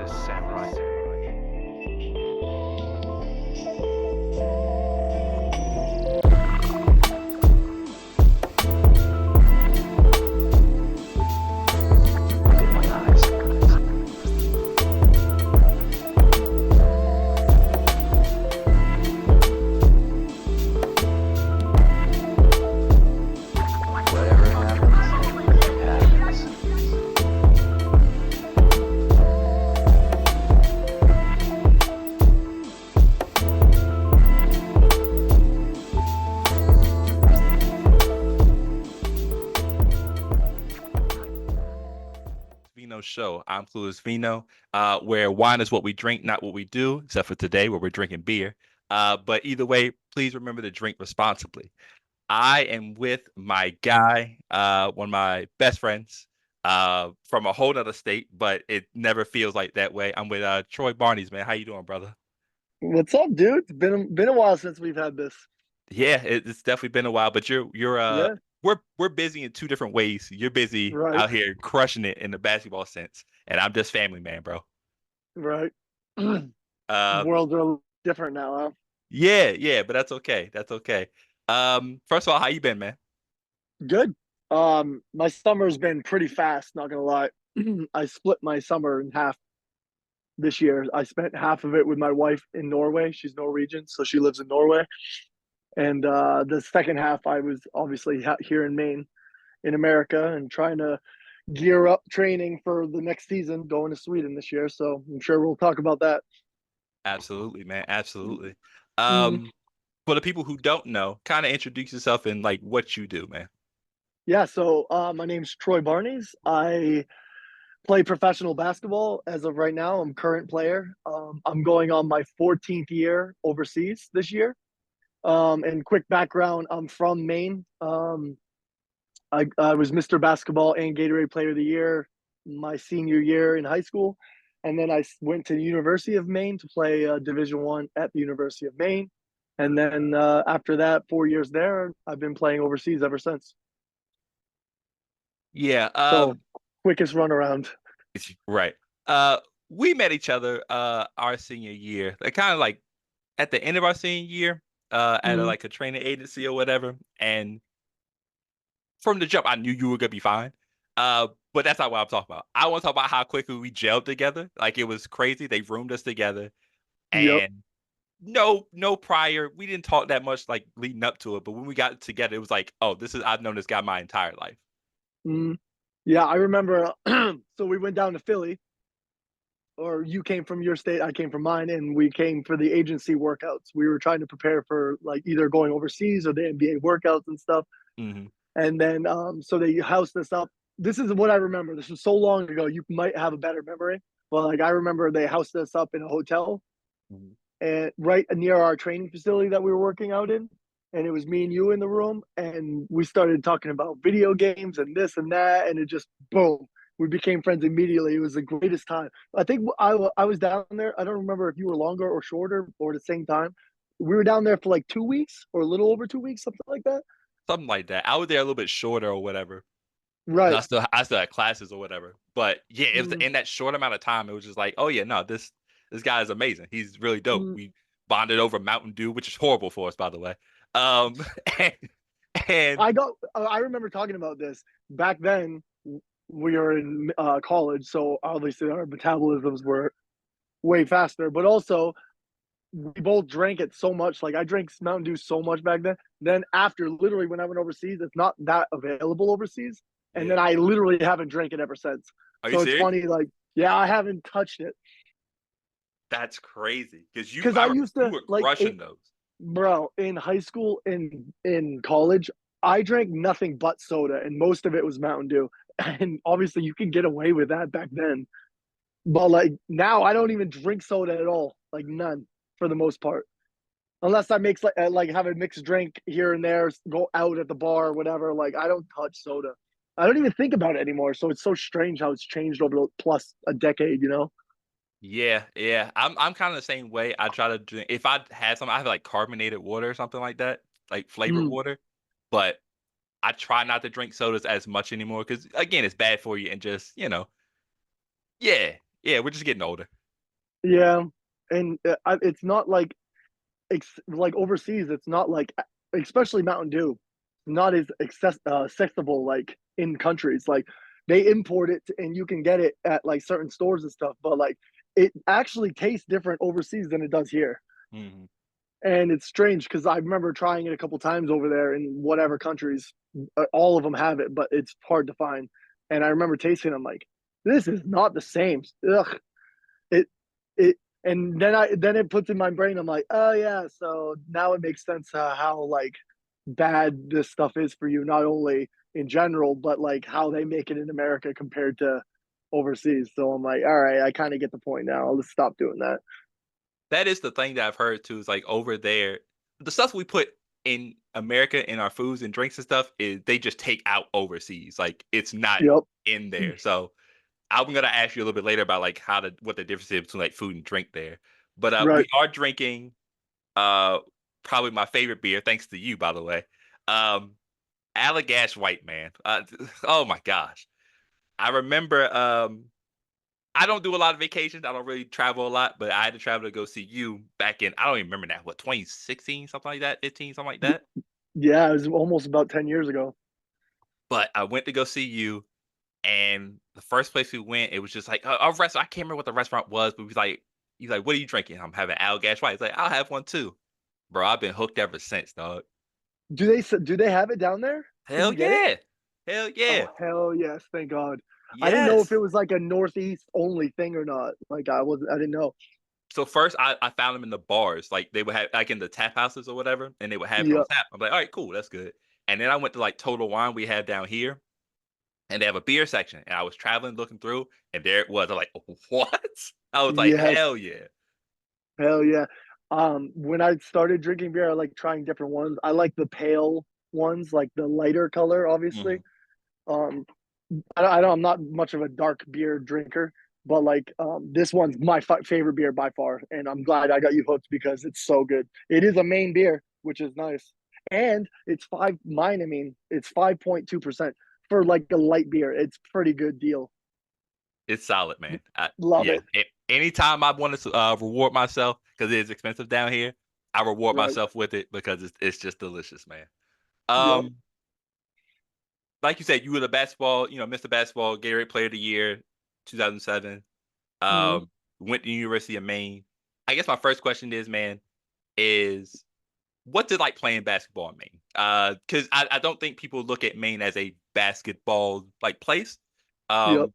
this samurai. Look at my eyes. Whatever happens, happens. Vino Show. I'm Clueless Vino, where wine is what we drink, not what we do, except for today where we're drinking beer. But either way, please remember to drink responsibly. I am with my guy, one of my best friends, from a whole other state, but it never feels like that way. I'm with Troy Barnies, man. How you doing, brother? What's up, dude? It's been a while since we've had this. Yeah, it's definitely been a while, but you're Yeah, we're busy in two different ways. You're busy right, out here crushing it in the basketball sense, and I'm just family man, bro. right. Uh, Worlds are a little different now, huh? yeah, but that's okay. That's okay. First of all, how you been, man? Good. My summer's been pretty fast, not gonna lie. I split my summer in half this year. I spent half of it with my wife in Norway. She's Norwegian, so she lives in Norway. And the second half, I was obviously here in Maine, in America, and trying to gear up training for the next season, going to Sweden this year. So I'm sure we'll talk about that. Absolutely, man. Absolutely. Mm, For the people who don't know, kind of introduce yourself and like what you do, man. Yeah, so my name's Troy Barnies. I play professional basketball as of right now. I'm current player. I'm going on my 14th year overseas this year. And quick background, I'm from Maine. I was Mr. Basketball and Gatorade Player of the Year my senior year in high school. And then I went to the University of Maine to play Division One at the University of Maine. And then after that, 4 years there, I've been playing overseas ever since. Yeah. So quickest run around. Right. We met each other our senior year, like kind of like at the end of our senior year, at Mm, like a training agency or whatever. And from the jump, I knew you were gonna be fine. But that's not what I'm talking about. I want to talk about how quickly we gelled together. Like it was crazy. They roomed us together, yep. and no prior. We didn't talk that much like leading up to it. But when we got together, it was like, oh, this is I've known this guy my entire life. Mm, yeah, I remember. So we went down to Philly, or you came from your state, I came from mine, and we came for the agency workouts. We were trying to prepare for like either going overseas or the NBA workouts and stuff. Hmm. And then, so they housed us up. This is what I remember. This was so long ago. You might have a better memory, but like I remember they housed us up in a hotel and right near our training facility that we were working out in. And it was me and you in the room, and we started talking about video games and this and that, and it just boom, we became friends immediately. It was the greatest time. I think I was down there. I don't remember if you were longer or shorter or the same time. We were down there for like 2 weeks or a little over 2 weeks, something like that. Something like that. I was there a little bit shorter or whatever. 'Cause Right. I still had classes or whatever. But yeah, it was Mm, in that short amount of time, it was just like, oh yeah, no, this guy is amazing. He's really dope. mm. We bonded over Mountain Dew, which is horrible for us, by the way. Um, and, and I remember talking about this back then. We were in college, so obviously our metabolisms were way faster. But also, we both drank it so much. Like I drank Mountain Dew so much back then. Then after, literally, when I went overseas, it's not that available overseas. And yeah, then I literally haven't drank it ever since. are you So it's serious? funny. Like, yeah, I haven't touched it That's crazy because because I used you to were like it, crushing those. bro. In high school, in college, I drank nothing but soda, and most of it was Mountain Dew. And obviously, you could get away with that back then. But like now, I don't even drink soda at all. Like none for the most part, unless I mix like have a mixed drink here and there, go out at the bar or whatever. Like I don't touch soda. I don't even think about it anymore. So it's so strange how it's changed over the plus a decade. You know? Yeah. I'm kind of the same way. I try to drink if I had some, I have like carbonated water or something like that, like flavored Mm, water. But I try not to drink sodas as much anymore because again, it's bad for you and just yeah. Yeah, we're just getting older. Yeah, and it's not like like overseas. It's not like, especially Mountain Dew, not as accessible like in countries. Like they import it and you can get it at like certain stores and stuff, but like it actually tastes different overseas than it does here. Hmm. And it's strange because I remember trying it a couple times over there in whatever countries. All of them have it, but it's hard to find. And I remember tasting. I'm like, this is not the same. Ugh. It it and then it puts in my brain. I'm like, oh yeah. So now it makes sense how like bad this stuff is for you, not only in general, but like how they make it in America compared to overseas. So I'm like, all right, I kind of get the point now. I'll just stop doing that. That is the thing that I've heard too. Is like over there, the stuff we put in America in our foods and drinks and stuff is they just take out overseas. Like it's not Yep. in there. So I'm gonna ask you a little bit later about like what the difference is between like food and drink there. But Right. we are drinking uh probably my favorite beer, thanks to you, by the way. Um Allagash White, man. Oh my gosh. I remember I don't do a lot of vacations. I don't really travel a lot, but I had to travel to go see you back in I don't even remember now, what, 2016, something like that, 15, something like that. Yeah, it was almost about 10 years ago. But I went to go see you, and the first place we went, it was just like a restaurant. I can't remember what the restaurant was, but he's like, "What are you drinking?" I'm having Allagash White. He's like, "I'll have one too." Bro, I've been hooked ever since, dog. Do they have it down there? Can Hell you get it? yeah. Hell yeah. Oh hell yes, thank God. I didn't know if it Yes. was like a Northeast only thing or not. Like I didn't know. So first I found them in the bars, like they would have like in the tap houses or whatever, and they would have it on Yep. tap. I'm like, all right, cool, that's good. And then I went to like Total Wine we have down here, and they have a beer section. And I was traveling looking through, and there it was. I'm like, what? I was like, Yes. hell yeah. Hell yeah. When I started drinking beer, I like trying different ones. I like the pale ones, like the lighter color, obviously. Mhm. Um, I'm not much of a dark beer drinker, but like this one's my favorite beer by far, and I'm glad I got you hooked because it's so good. It is a Maine beer, which is nice, and it's five. Mine, I mean, it's 5.2% for like a light beer. It's pretty good deal. It's solid, man. Love Yeah. it. Anytime I want to reward myself because it is expensive down here, I reward Right. myself with it because it's just delicious, man. Yep. Um, like you said, you were the basketball, Mr. Basketball, Gatorade Player of the Year, 2007. Hmm. Um, went to the University of Maine. I guess my first question is, man, is what's it like playing basketball in Maine? Because I don't think people look at Maine as a basketball like place. Yep. Um,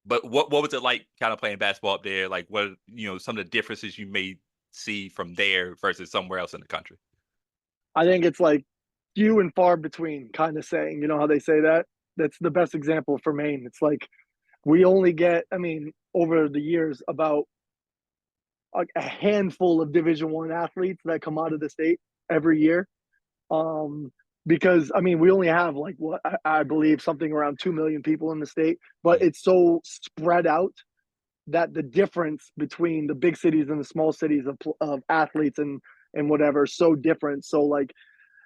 but what was it like kind of playing basketball up there? Like what some of the differences you may see from there versus somewhere else in the country? I think it's like few and far between kind of saying. You know how they say that? That's the best example for Maine. It's like we only get, I mean, over the years, about a handful of Division 1 athletes that come out of the state every year. Um, because I mean, we only have like what I believe something around 2 million people in the state, but Mm, it's so spread out that the difference between the big cities and the small cities of athletes and whatever is so different. So like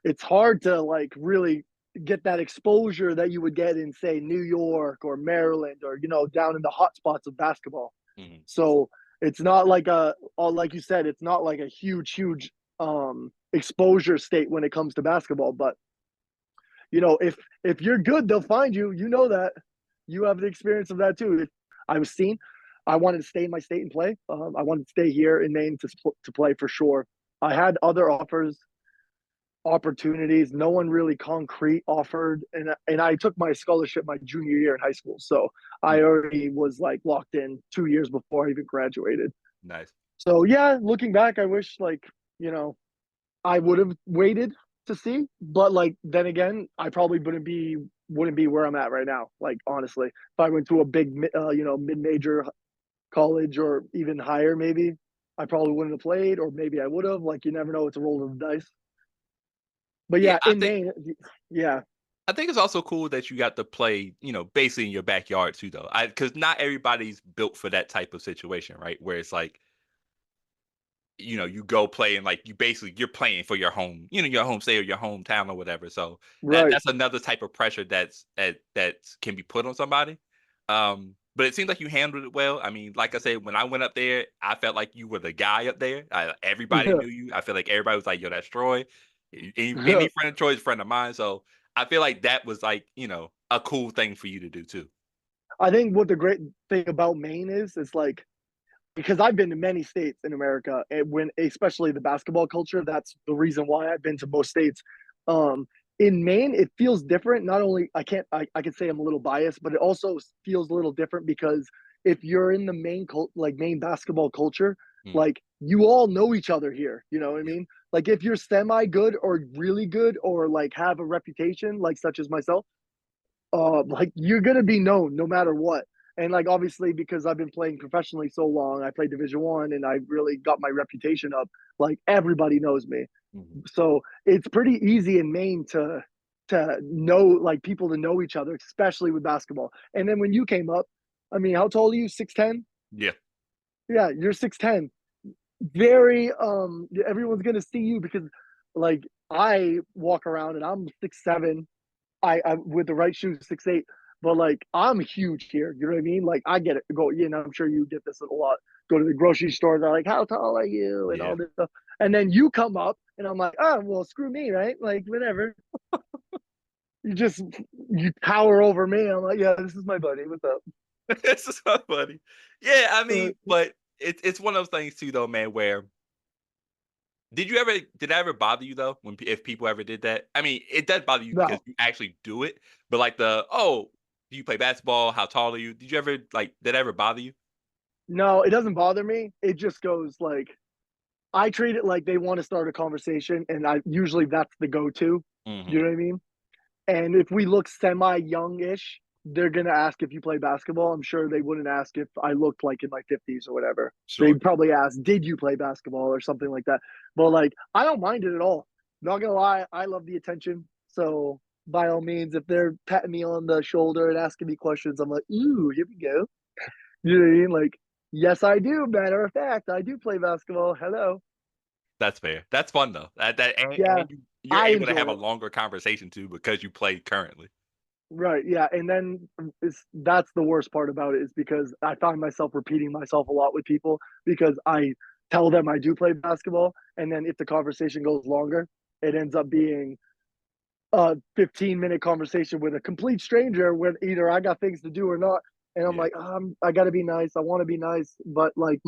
it's hard to like really get that exposure that you would get in say New York or Maryland or down in the hot spots of basketball. mhm. So it's not like like you said, it's not like a huge exposure state when it comes to basketball. But if you're good, they'll find you. You know that you have the experience of that too. I was seen. I wanted to stay in my state and play. I wanted to stay here in Maine to play for sure. I had other opportunities. No one really concrete offered, and I took my scholarship my junior year in high school, so I Mm, already was like locked in 2 years before I even graduated. nice. So yeah, looking back, I wish like you know I would have waited to see, but like then again, I probably wouldn't be where I'm at right now. Like honestly, if I went to a big mid major college or even higher, maybe I probably wouldn't have played, or maybe I would have. Like you never know; it's a roll of the dice. But Yeah, yeah, in Maine, yeah, I think it's also cool that you got to play, basically in your backyard too, though. Because not everybody's built for that type of situation, right? Where it's like, you go play and like you're playing for your home, your home state or your hometown or whatever. So right. that's another type of pressure that can be put on somebody. Um, but it seems like you handled it well. I mean, like I said, when I went up there, I felt like you were the guy up there. Everybody Yeah. knew you. I feel like everybody was like, "Yo, that's Troy." Any friend of Troy's friend of mine. So I feel like that was like a cool thing for you to do too. I think what the great thing about Maine is like because I've been to many states in America, and when especially the basketball culture, that's the reason why I've been to most states. Um, in Maine, it feels different. Not only I can say I'm a little biased, but it also feels a little different because if you're in the Maine basketball culture, Mm, like you all know each other here. You know what I yeah, mean? Like if you're semi good or really good or like have a reputation, like such as myself, like you're gonna be known no matter what. And like obviously because I've been playing professionally so long, I played Division 1 and I really got my reputation up. Like everybody knows me, mhm. so it's pretty easy in Maine to know like people to know each other, especially with basketball. And then when you came up, I mean, how tall are you? 6'10"? Yeah, Yeah, you're 6'10". Very everyone's gonna see you because like I walk around and I'm 6'7". I with the right shoes 6'8", but like I'm huge here. You know what I mean? Like I get it. Go, you know, I'm sure you get this a lot. Go to the grocery store, they're like, "How tall are you?" and yeah. all this stuff. And then you come up, and I'm like, "Oh, well, screw me, right? Like whatever." You just you tower over me. I'm like, "Yeah, this is my buddy. What's up?" It's so funny. Yeah, I Uh, mean, but it's one of those things too, though, man. Where did that ever bother you though? If people ever did that? I mean, it does bother you because no, you actually do it, but like do you play basketball? How tall are you? Did you ever like did that ever bother you? no, it doesn't bother me. It just goes like I treat it like they want to start a conversation, and I usually that's the go-to. You Hmm. know what I mean? And if we look semi young-ish, they're gonna ask if you play basketball. I'm sure they wouldn't ask if I looked like in my 50s or whatever. Sure. They'd probably ask, "Did you play basketball?" or something like that. But like, I don't mind it at all. Not gonna lie, I love the attention. So by all means, if they're patting me on the shoulder and asking me questions, I'm like, "Ooh, here we go." You know what I mean? Like, yes, I do. Matter of fact, I do play basketball. Hello. That's fair. That's fun though. Yeah, You're I able to have enjoy a it. longer conversation too because you play currently. Right, yeah, and then that's the worst part about it is because I find myself repeating myself a lot with people because I tell them I do play basketball, and then if the conversation goes longer, it ends up being a 15-minute conversation with a complete stranger when either I got things to do or not, and I'm Yeah. like, I gotta be nice, I want to be nice, but like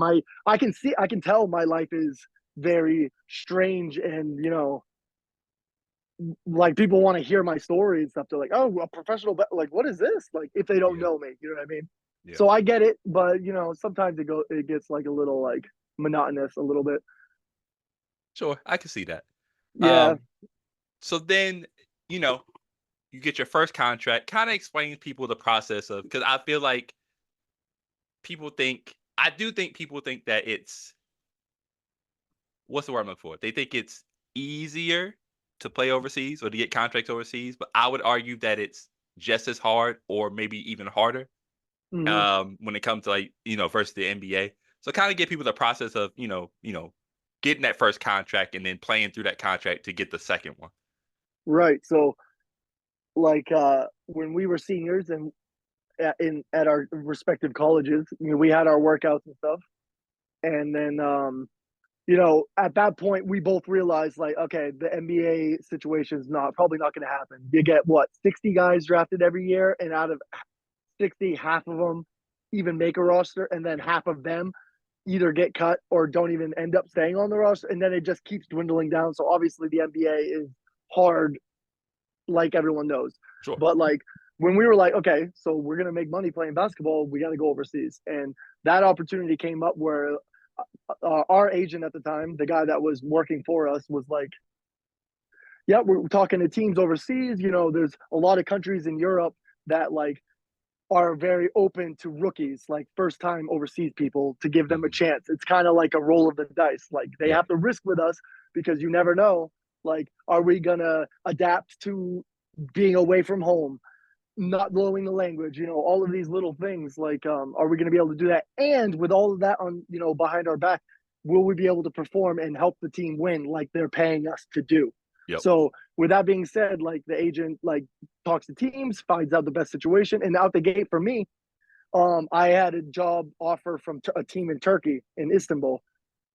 I can tell my life is very strange, and like people want to hear my story and stuff. They're like, "Oh, a professional, like what is this?" Like if they don't Yeah. know me, you know what I mean? Yeah. So I get it, but sometimes it gets like a little like monotonous a little bit. Sure. I can see that. Yeah, Um, so then, you know, you get your first contract, kind of explains people the process of because I feel like I do think people think that it's what's the word I'm looking for? They think it's easier to play overseas or to get contracts overseas, but I would argue that it's just as hard or maybe even harder hmm when it comes to versus the NBA. So kind of get people the process of getting that first contract and then playing through that contract to get the second one. right. So like when we were seniors and at our respective colleges, we had our workouts and stuff, and then at that point, we both realized like, okay, the NBA situation is probably not going to happen. You get what 60 guys drafted every year, and out of 60, half of them even make a roster, and then Yeah. half of them either get cut or don't even end up staying on the roster, and then it just keeps dwindling down. So obviously, the NBA is hard, like everyone knows. Sure. But like when we were like, okay, so we're gonna make money playing basketball, we got to go overseas, and that opportunity came up where our agent at the time, the guy that was working for us, was like, "Yeah, we're talking to teams overseas. There's a lot of countries in Europe that like are very open to rookies, like first time overseas people, to give them a Mhm. chance. It's kind of like a roll of the dice. Like they Yeah. have to risk with us because you never know. Like, are we gonna adapt to being away from home, not knowing the language, all of these little things, like are we going to be able to do that, and with all of that on behind our back, will we be able to perform and help the team win like they're paying us to do? Yep. So with that being said, like the agent like talks to teams, finds out the best situation, and out the gate for me, I had a job offer from a team in Turkey in Istanbul,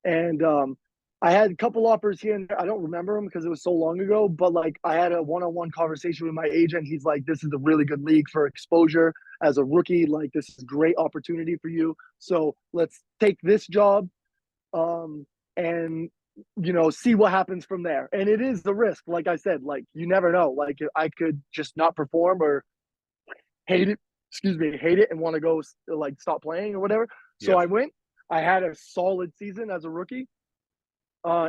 and I had a couple offers here and there. I don't remember them because it was so long ago, but like I had a one-on-one conversation with my agent. He's like, "This is a really good league for exposure as a rookie. Like, this is a great opportunity for you. So let's take this job, and see what happens from there." And it is the risk, like I said. Like, you never know. Like, I could just not perform or hate it. Excuse me, hate it and want to go like stop playing or whatever. So Yeah. I went. I had a solid season as a rookie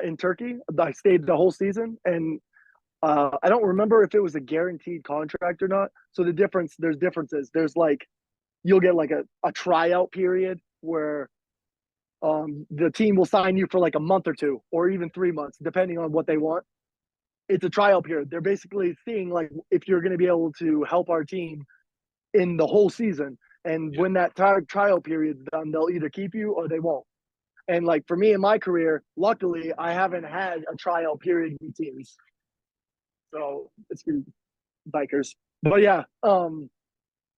in Turkey. I stayed the whole season, and I don't remember if it was a guaranteed contract or not. So there's differences. There's like you'll get like a tryout period where the team will sign you for like a month or two, or even 3 months, depending on what they want. It's a trial period. They're basically seeing like if you're going to be able to help our team in the whole season. And Yeah. when that trial period's done, they'll either keep you or they won't. And like for me in my career, luckily I haven't had a trial period with teams. So it's been bikers. But yeah,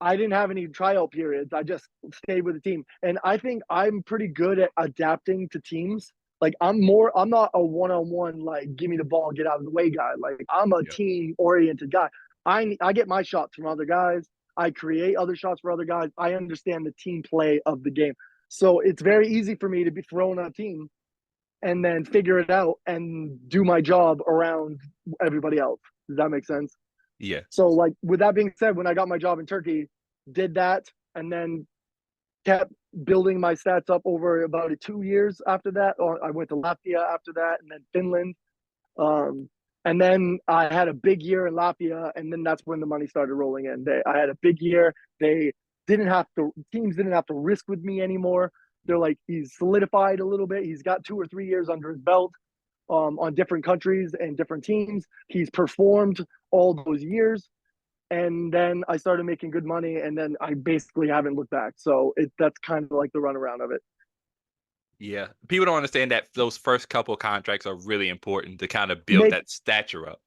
I didn't have any trial periods. I just stayed with the team. And I think I'm pretty good at adapting to teams. Like I'm not a one-on-one, like, give me the ball, get out of the way guy. Like, I'm a Yeah. team oriented guy. I get my shots from other guys. I create other shots for other guys. I understand the team play of the game. So it's very easy for me to be thrown on a team and then figure it out and do my job around everybody else. Does that make sense? Yeah. So, like, with that being said, when I got my job in Turkey, did that and then kept building my stats up over about 2 years after that. I went to Latvia after that, and then Finland. Um, and then I had a big year in Latvia, and then that's when the money started rolling in. I had a big year. They didn't have to, teams didn't have to risk with me anymore. They're like, he's solidified a little bit. He's got 2 or 3 years under his belt on different countries and different teams. He's performed all those years. And then I started making good money, and then I basically haven't looked back. So that's kind of like the runaround of it. Yeah. People don't understand that those first couple of contracts are really important to kind of build Make that stature up.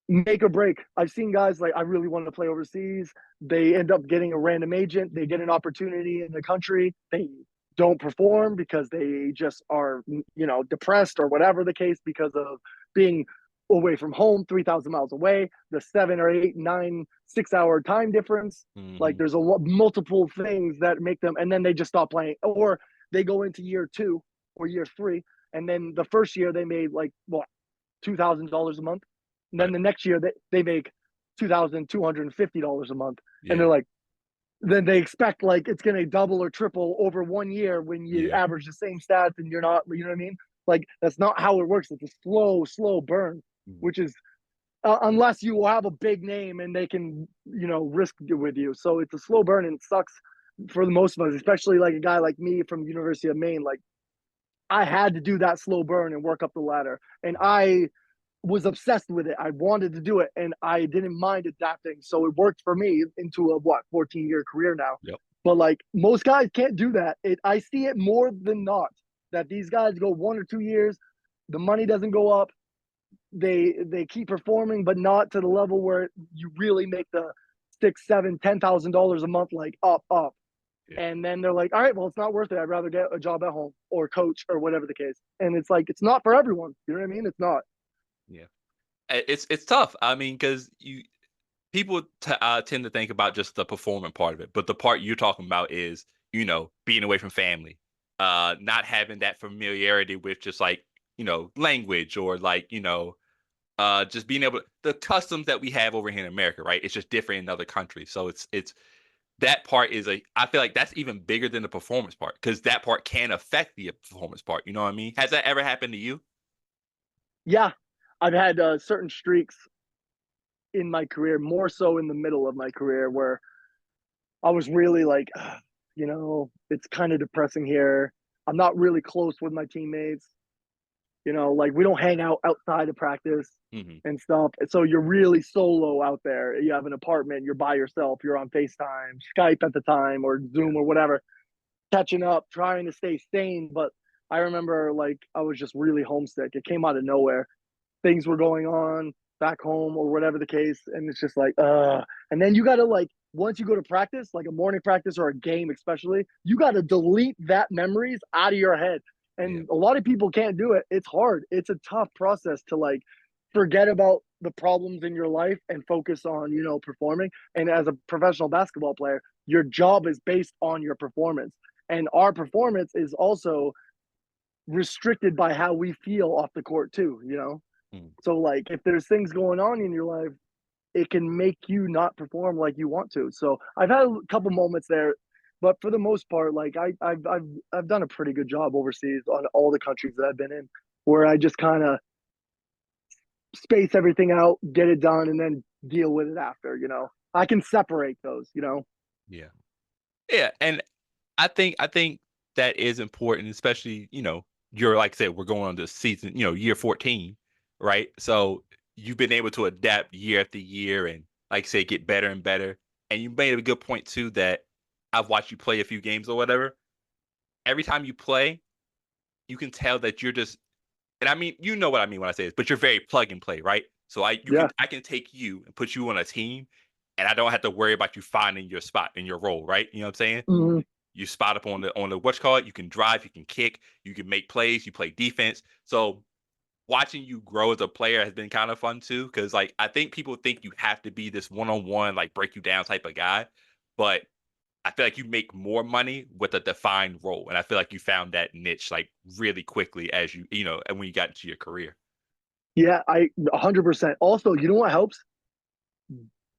make or break. I've seen guys like I really want to play overseas. They end up getting a random agent. They get an opportunity in the country. They don't perform because they just are, depressed or whatever the case because of being away from home, 3,000 miles away, the 7 or 8, 9, 6 hour time difference. Like Hmm. there's multiple things that make them, and then they just stop playing, or they go into year two or year three, and then the first year they made like what, $2,000 a month. And then Right. the next year they make $2,250 a month. And they're Yeah. like, then they expect like it's gonna double or triple over 1 year when you Yeah. average the same stats and you're not, you know what I mean? Like that's not how it works. It's a slow burn, Mm. which is unless you have a big name and they can, risk it with you. So it's a slow burn and it sucks for the most of us, especially like a guy like me from University of Maine. Like I had to do that slow burn and work up the ladder. And I was obsessed with it. I wanted to do it and I didn't mind adapting. So it worked for me into a 14-year career now. Yep. But like most guys can't do that. I see it more than not that these guys go 1 or 2 years, the money doesn't go up. They keep performing, but not to the level where you really make the 6, 7, $10,000 a month, like up. Yeah. And then they're like, all right, well, it's not worth it. I'd rather get a job at home or coach or whatever the case. And it's like, it's not for everyone. You know what I mean? It's not. Yeah. It's tough. I mean, because people tend to think about just the performing part of it, but the part you're talking about is being away from family, not having that familiarity with just like language or like just being able the customs that we have over here in America, right? It's just different in other countries. So it's that part is I feel like that's even bigger than the performance part because that part can affect the performance part. You know what I mean? Has that ever happened to you? Yeah. I've had certain streaks in my career, more so in the middle of my career, where I was really like, it's kind of depressing here. I'm not really close with my teammates. Like we don't hang out outside of practice Hmm. and stuff. And so you're really solo out there. You have an apartment, you're by yourself, you're on FaceTime, Skype at the time, or Yeah. Zoom or whatever, catching up, trying to stay sane. But I remember like I was just really homesick. It came out of nowhere. Things were going on back home or whatever the case. And it's just like, and then you gotta like once you go to practice, like a morning practice or a game, especially, you got to delete that memories out of your head. Yeah. And a lot of people can't do it. It's hard. It's a tough process to like forget about the problems in your life and focus on, performing. And as a professional basketball player, your job is based on your performance. And our performance is also restricted by how we feel off the court too. Mm. So like if there's things going on in your life, it can make you not perform like you want to. So I've had a couple moments there, but for the most part, like I've done a pretty good job overseas on all the countries that I've been in, where I just kind of space everything out, get it done, and then deal with it after. I can separate those. Yeah. Yeah. And I think that is important, especially, you're like I said, we're going on this season, year 14, right? So you've been able to adapt year after year and like I say, get better and better. And you made a good point too that I've watched you play a few games or whatever. Every time you play, you can tell that you're just, and I mean, you know what I mean when I say this, but you're very plug and play, right? So Yeah. I can take you and put you on a team and I don't have to worry about you finding your spot in your role, right? You know what I'm saying? Mm-hmm. You spot up on the what's called. You can drive, you can kick, you can make plays, you play defense. So watching you grow as a player has been kind of fun too. Because like I think people think you have to be this one on one like break you down type of guy, but I feel like you make more money with a defined role, and I feel like you found that niche like really quickly as and when you got into your career. Yeah, 100%. Also, you know what helps?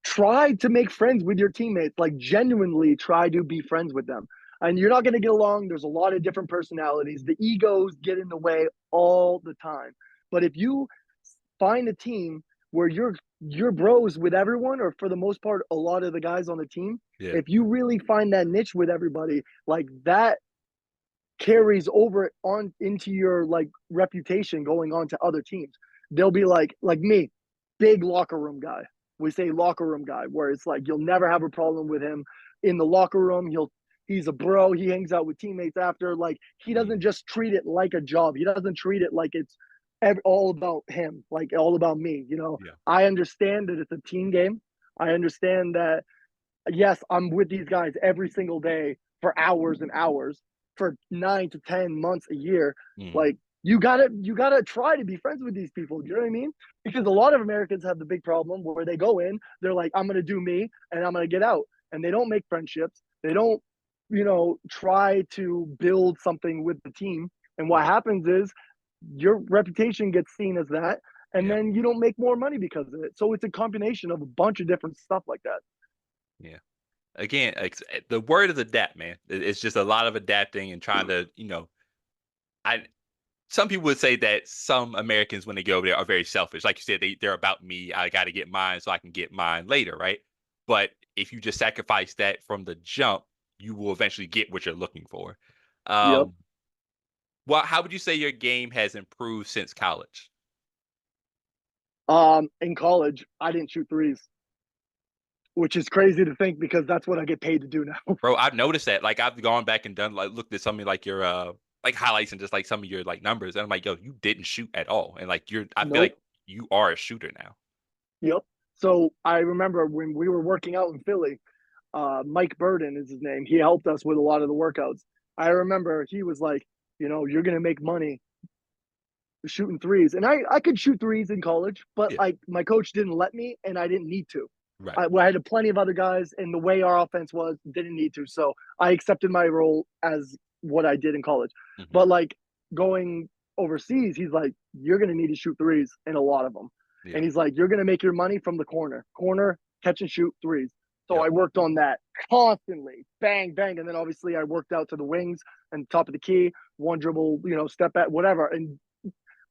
Try to make friends with your teammates. Like genuinely try to be friends with them. And you're not going to get along. There's a lot of different personalities. The egos get in the way all the time. But if you find a team where you're bros with everyone, or for the most part, a lot of the guys on the team, Yeah. if you really find that niche with everybody, like that carries over on into your like reputation going on to other teams. They'll be like me, big locker room guy. We say locker room guy, where it's like you'll never have a problem with him in the locker room. He's a bro. He hangs out with teammates after. Like he doesn't Mm, just treat it like a job. He doesn't treat it like it's all about him, like all about me. yeah. I understand that it's a team game. I understand that yes, I'm with these guys every single day for hours and hours for 9 to 10 months a year. Mm, Like you gotta try to be friends with these people. You know what I mean? Because a lot of Americans have the big problem where they go in, they're like, I'm gonna do me and I'm gonna get out. And they don't make friendships. They don't, try to build something with the team. And what right. happens is your reputation gets seen as that, and Yeah. then you don't make more money because of it. So it's a combination of a bunch of different stuff like that. Yeah. Again, the word is adapt, man. It's just a lot of adapting and trying to, I some people would say that some Americans when they go over there are very selfish. Like you said, they're about me. I got to get mine so I can get mine later, right? But if you just sacrifice that from the jump, you will eventually get what you're looking for. Yep. Um, well, how would you say your game has improved since college? In college, I didn't shoot threes, which is crazy to think because that's what I get paid to do now. Bro, I've noticed that. Like I've gone back and done like looked at some of like your like highlights and just like some of your like numbers, and I'm like, yo, you didn't shoot at all. And like I feel Nope. like you are a shooter now. Yep. So I remember when we were working out in Philly, Mike Burden is his name. He helped us with a lot of the workouts. I remember he was like, you're gonna make money shooting threes, and I could shoot threes in college, but Yeah. my coach didn't let me, and I didn't need to. Right. I had plenty of other guys, and the way our offense was, didn't need to. So I accepted my role as what I did in college. Hmm. But like going overseas, he's like, you're gonna need to shoot threes and a lot of them. Yeah. And he's like, you're gonna make your money from the corner, catch and shoot threes. So Yep. I worked on that constantly, bang, bang, and then obviously I worked out to the wings and top of the key, one dribble, step at whatever, and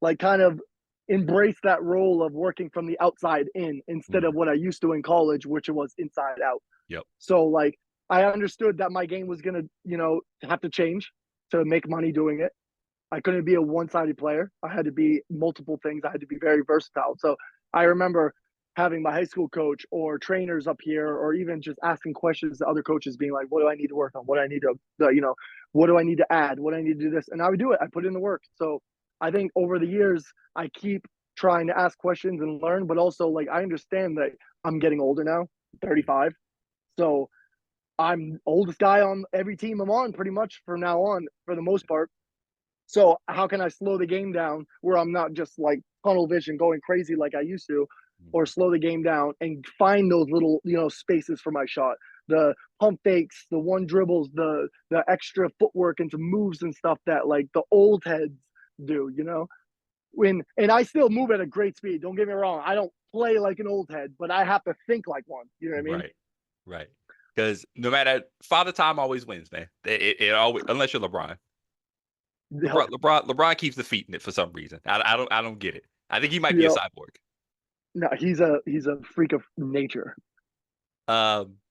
like kind of embrace that role of working from the outside in instead of Mm. what I used to in college, which was inside out. Yep. So like I understood that my game was gonna, have to change to make money doing it. I couldn't be a one-sided player. I had to be multiple things. I had to be very versatile. So I remember having my high school coach or trainers up here, or even just asking questions to other coaches, being like, "What do I need to work on? What do I need to, what do I need to add? What do I need to do this?" And I would do it. I put in the work. So I think over the years, I keep trying to ask questions and learn, but also like I understand that I'm getting older now, 35. So I'm oldest guy on every team I'm on pretty much from now on for the most part. So how can I slow the game down where I'm not just like tunnel vision going crazy like I used to, or Mhm. slow the game down and find those little, spaces for my shot. The pump fakes, the one dribbles, the extra footwork into moves and stuff that like the old heads do. And I still move at a great speed. Don't get me wrong. I don't play like an old head, but I have to think like one. You know what I mean? Right. Right. Because no matter father time always wins, man. It always unless you're LeBron. Yep. LeBron keeps defeating it for some reason. I don't get it. I think he might be a Yep. cyborg. No, he's a freak of nature. Um,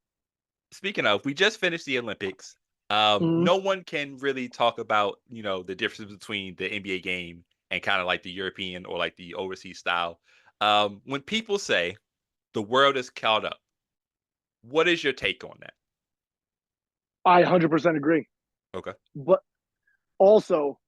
Speaking of, we just finished the Olympics. Mm, No one can really talk about the difference between the NBA game and kind of like the European or like the overseas style. When people say the world is caught up, what is your take on that? I 100% agree. Okay. But also,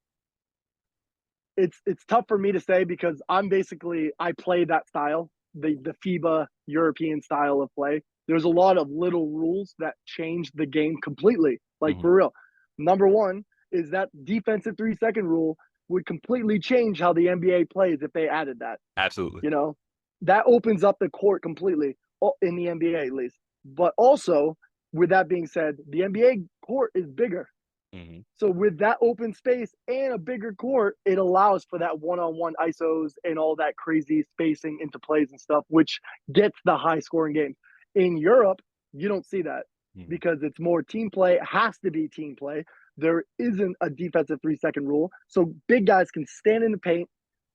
it's tough for me to say because I play that style, the FIBA European style of play. There's a lot of little rules that change the game completely. Like Hmm. for real. Number one is that defensive 3-second rule would completely change how the NBA plays if they added that. Absolutely. You know, that opens up the court completely in the NBA at least. But also, with that being said, the NBA court is bigger. Hmm. So with that open space and a bigger court, it allows for that one-on-one ISOs and all that crazy spacing into plays and stuff, which gets the high-scoring games. In Europe, you don't see that Hmm. because it's more team play. It has to be team play. There isn't a defensive 3-second rule, so big guys can stand in the paint.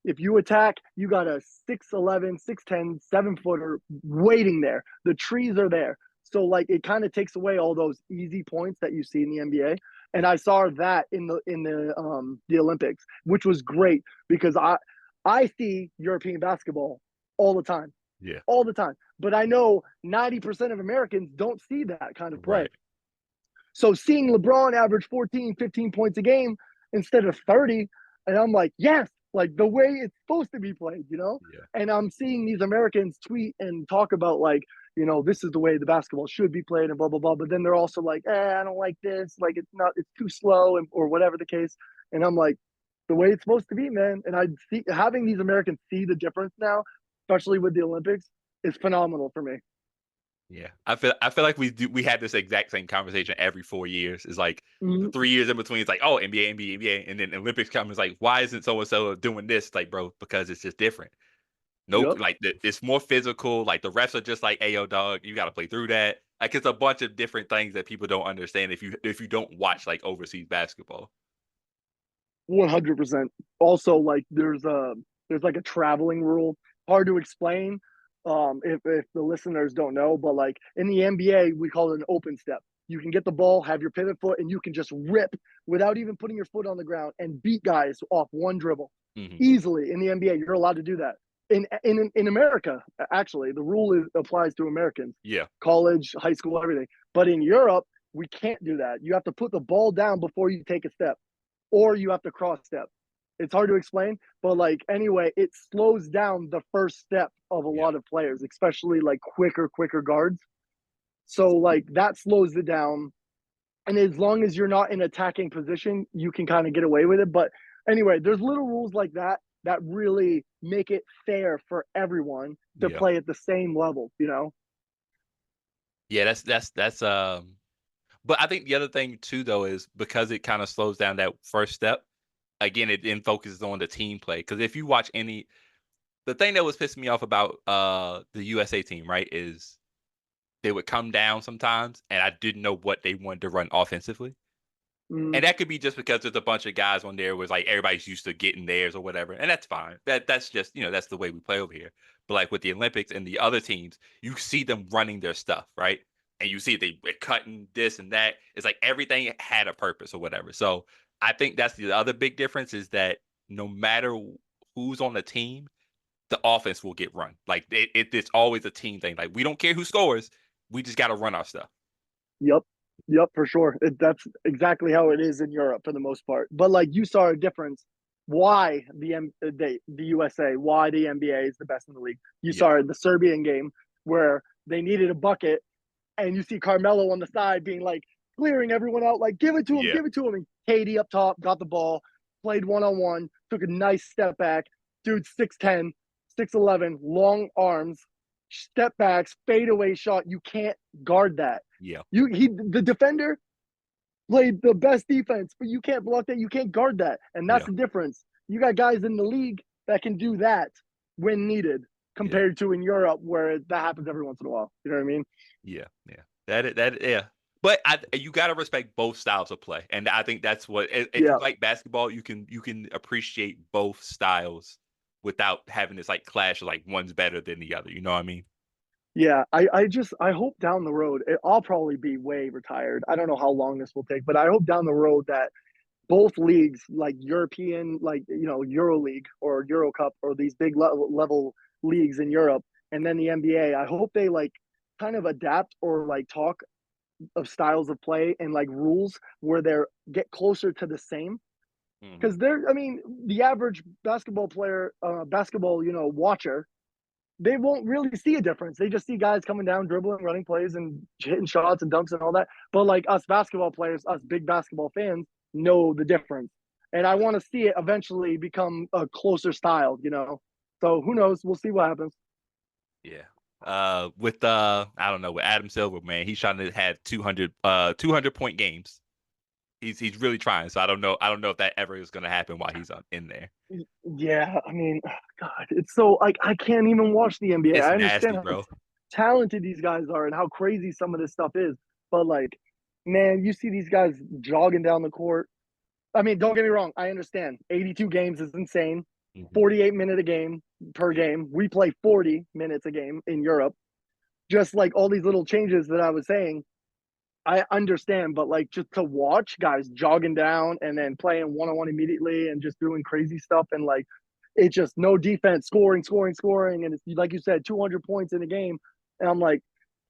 If you attack, you got a 6'11", 6'10", 7-footer waiting there. The trees are there. So like it kind of takes away all those easy points that you see in the NBA. And I saw that in the Olympics, which was great because I see European basketball all the time, Yeah. all the time. But I know 90% of Americans don't see that kind of play. Right. So seeing LeBron average 14, 15 points a game instead of 30, and I'm like, yes, like the way it's supposed to be played. Yeah. And I'm seeing these Americans tweet and talk about like, this is the way the basketball should be played and blah blah blah. But then they're also like, I don't like this, like it's too slow and or whatever the case. And I'm like, the way it's supposed to be, man. And I see having these Americans see the difference now, especially with the Olympics, is phenomenal for me. Yeah, I feel like we had this exact same conversation every 4 years. It's like the Mm-hmm. 3 years in between. It's like, oh, NBA, NBA, NBA, and then Olympics come. It's like, why isn't so and so doing this? It's like, bro, because it's just different. Nope, Yep. like it's more physical. Like the refs are just like, hey, yo, dog, you got to play through that. Like it's a bunch of different things that people don't understand if you don't watch like overseas basketball. 100%. Also, like there's like a traveling rule. Hard to explain if the listeners don't know, but like in the NBA, we call it an open step. You can get the ball, have your pivot foot, and you can just rip without even putting your foot on the ground and beat guys off one dribble Hmm. easily. In the NBA, you're allowed to do that. In America, actually, the rule applies to Americans, Yeah, college, high school, everything. But in Europe, we can't do that. You have to put the ball down before you take a step or you have to cross step. It's hard to explain, but like anyway, it slows down the first step of a yeah, lot of players, especially like quicker guards. So like that slows it down. And as long as you're not in attacking position, you can kind of get away with it. But anyway, there's little rules like that that really make it fair for everyone to yeah, play at the same level. yeah. That's. But I think the other thing too, though, is because it kind of slows down that first step. Again, it then focuses on the team play. Because if you watch any, the thing that was pissing me off about the USA team, right, is they would come down sometimes, and I didn't know what they wanted to run offensively. Mm, And that could be just because there's a bunch of guys on there was like everybody's used to getting theirs or whatever, and that's fine. That's just that's the way we play over here. But like with the Olympics and the other teams, you see them running their stuff, right? And you see they're cutting this and that. It's like everything had a purpose or whatever. So I think that's the other big difference is that no matter who's on the team, the offense will get run. Like it's always a team thing. Like we don't care who scores, we just got to run our stuff. yep. Yep, for sure. That's exactly how it is in Europe for the most part. But like you saw a difference. Why the USA? Why the NBA is the best in the league? You Yeah. saw the Serbian game where they needed a bucket. and you see Carmelo on the side being like clearing everyone out, like Yeah. give it to him. And Katie up top got the ball, played 1-on-1, took a nice step back. Dude, 6'10, 6'11, long arms, step backs, fadeaway shot. You can't guard that. Yeah. The defender played the best defense, but you can't block that. You can't guard that, and that's Yeah. the difference. You got guys in the league that can do that when needed, Yeah. compared to in Europe where that happens every once in a while. You know what I mean? Yeah. Yeah. Yeah. But you got to respect both styles of play, and I think that's what. If you Yeah, like basketball, you can appreciate both styles without having this like clash of like one's better than the other. You know what I mean? yeah. I hope down the road I'll probably be way retired. I don't know how long this will take, but I hope down the road that both leagues, like European, like Euro League or Euro Cup or these big level leagues in Europe, and then the NBA. I hope they like kind of adapt or like talk of styles of play and like rules where they're get closer to the same, Hmm. because they're, I mean, the average basketball player, basketball, watcher, they won't really see a difference. They just see guys coming down, dribbling, running plays, and hitting shots and dunks and all that. But like us basketball players, us big basketball fans, know the difference. And I want to see it eventually become a closer style. So who knows? We'll see what happens. Yeah. With I don't know, with Adam Silver, man, he's trying to have 200 point games. He's really trying. So I don't know if that ever is going to happen while he's in there. Yeah, I mean, God, it's so like I can't even watch the NBA. It's I understand nasty, how bro. talented these guys are and how crazy some of this stuff is, but like, man, you see these guys jogging down the court. I mean, don't get me wrong. I understand. 82 games is insane. Hmm. 48 minute a game per Yeah. game. We play 40 minutes a game in Europe. Just like all these little changes that I was saying, I understand, but like just to watch guys jogging down and then playing 1-on-1 immediately and just doing crazy stuff, and like it's just no defense, scoring, scoring, scoring, and it's like you said, 200 points in a game, and I'm like,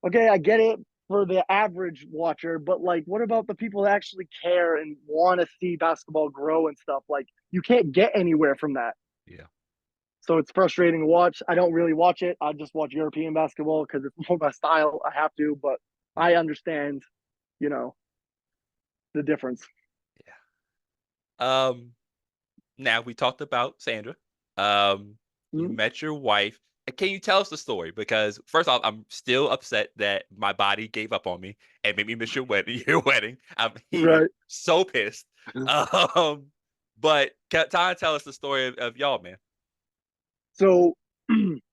okay, I get it for the average watcher, but like, what about the people that actually care and want to see basketball grow and stuff? Like, you can't get anywhere from that. Yeah. So it's frustrating to watch. I don't really watch it. I just watch European basketball because it's more my style. I have to, but I Yeah. understand, you know, the difference. Yeah. Now we talked about Sandra. You Mm. met your wife. Can you tell us the story? Because first off, I'm still upset that my body gave up on me and made me miss your wedding. Your wedding. I'm heated, Right. so pissed. Um, but tell us the story of y'all, man. So